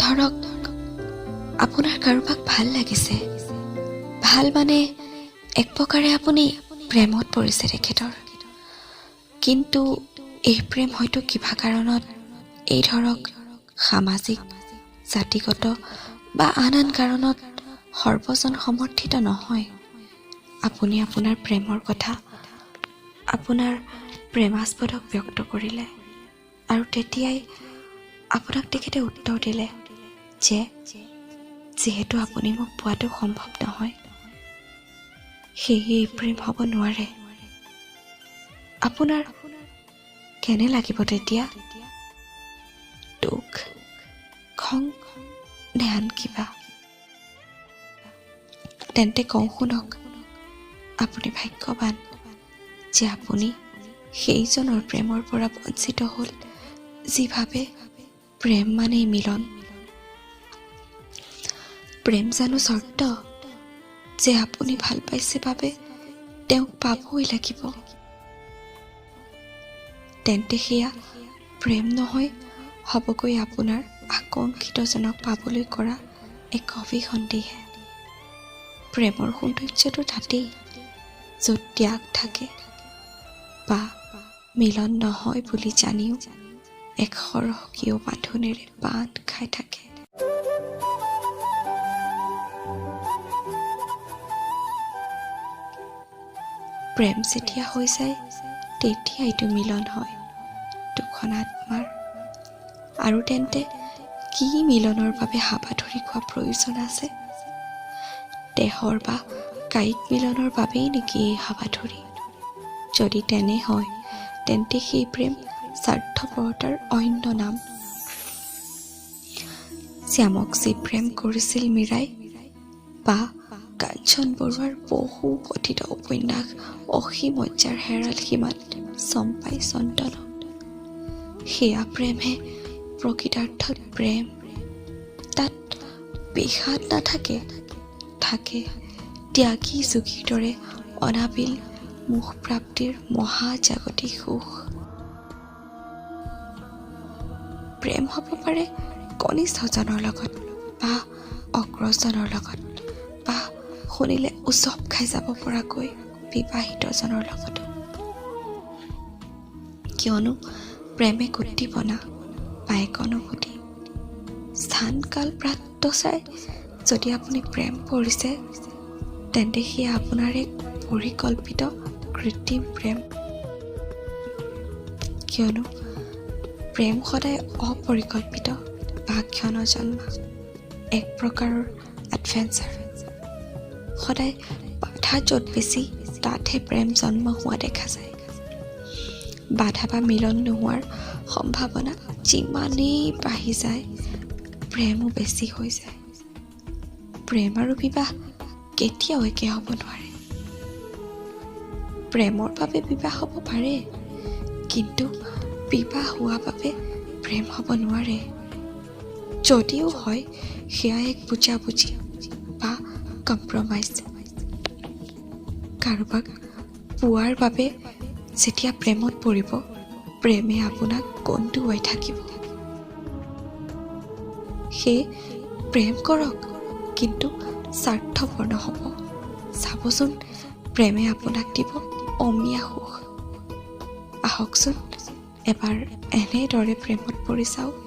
ধৰক আপোনাৰ কাৰোবাক ভাল লাগিছে, ভাল মানে এক প্ৰকাৰে আপুনি প্ৰেমত পৰিছে তেখেতৰ, কিন্তু এই প্ৰেম হয়তো কিবা কাৰণত এই ধৰক সামাজিক, জাতিগত বা আন কাৰণত সৰ্বজন সমৰ্থিত নহয়। আপুনি আপোনাৰ প্ৰেমৰ কথা আপোনাৰ প্ৰেমাস্পদক ব্যক্ত কৰিলে আৰু তেতিয়াই আপোনাক তেখেতে উত্তৰ দিলে যে যিহেতু আপুনি মোক পোৱাটো সম্ভৱ নহয়, সেয়ে এই প্ৰেম হ'ব নোৱাৰে। আপোনাৰ কেনে লাগিব তেতিয়া? দুখ, খং নে আন কিবা? তেন্তে কওঁ শুনক, আপুনি ভাগ্যৱান যে আপুনি সেইজনৰ প্ৰেমৰ পৰা বঞ্চিত হ'ল যি ভাবে প্ৰেম মানেই মিলন। প্ৰেম জানো চৰ্ত যে আপুনি ভাল পাইছে বাবে তেওঁক পাবই লাগিব? তেন্তে সেয়া প্ৰেম নহয়, হ'বগৈ আপোনাৰ আকাংক্ষিতজনক পাবলৈ কৰা এক অভিসন্ধিহে। প্ৰেমৰ সৌন্দৰ্যটো তাতেই য'ত ত্যাগ থাকে বা মিলন নহয় বুলি জানিও এক সৰহকীয় বান্ধোনেৰে বান্ধ খাই থাকে। প্ৰেম যেতিয়া হৈ যায় তেতিয়াইতো মিলন হয় দুখন আত্মাৰ। আৰু তেন্তে কি মিলনৰ বাবে হাবাথুৰি খোৱা প্ৰয়োজন আছে? দেহৰ বা কায়িক মিলনৰ বাবেই নেকি এই হাবাথুৰি? যদি তেনে হয় তেন্তে সেই প্ৰেম স্বাৰ্থপৰতাৰ অন্য নাম। শ্যামক যি প্ৰেম কৰিছিল মীৰাই বা কাঞ্চন বৰুৱাৰ বহু কথিত উপন্যাস অসীমজ্জাৰ হেৰাল সীমাত চম্পাই চন্দন, সেয়া প্ৰেমহে প্ৰকৃতাৰ্থত প্ৰেম। তাত বিষাদ নাথাকে, থাকে ত্যাগী যোগীৰ দৰে অনাবিল মোহপ্ৰাপ্তিৰ মহাজাগতিক সুখ। প্ৰেম হ'ব পাৰে কনিষ্ঠজনৰ লগত বা অগ্ৰজনৰ লগত বা শুনিলে উচপ খাই যাব পৰাকৈ বিবাহিতজনৰ লগতো। কিয়নো প্ৰেমে উদ্দীপনা বা এক অনুভূতি, স্থান কাল প্ৰাপ্ত চাই যদি আপুনি প্ৰেম কৰিছে তেন্তে সেয়া আপোনাৰ এক পৰিকল্পিত কৃত্ৰিম প্ৰেম। কিয়নো প্ৰেম সদায় অপৰিকল্পিত বা ক্ষণজন্মা, এক প্ৰকাৰৰ এডভেঞ্চাৰ। সদায় বাধা য'ত বেছি তাতহে প্ৰেম জন্ম হোৱা দেখা যায়। বাধা বা মিলন নোহোৱাৰ সম্ভাৱনা যিমানেই বাঢ়ি যায় প্ৰেমো বেছি হৈ যায়। প্ৰেম আৰু বিবাহ কেতিয়াও একে হ'ব নোৱাৰে। প্ৰেমৰ বাবে বিবাহ হ'ব পাৰে, কিন্তু বিবাহ হোৱা বাবে প্ৰেম হ'ব নোৱাৰে। যদিও হয় সেয়া এক বুজাবুজি বা কম্প্ৰমাইজ। কাৰোবাক পোৱাৰ বাবে যেতিয়া প্ৰেমত পৰিব, প্ৰেমে আপোনাক কন্দুৱাই থাকিব। সেয়ে প্ৰেম কৰক, কিন্তু স্বাৰ্থপৰ নহ'ব। চাবচোন প্ৰেমে আপোনাক দিব অমিয়া সুখ। আহকচোন এবাৰ এনেদৰে প্ৰেমত পৰি চাওক।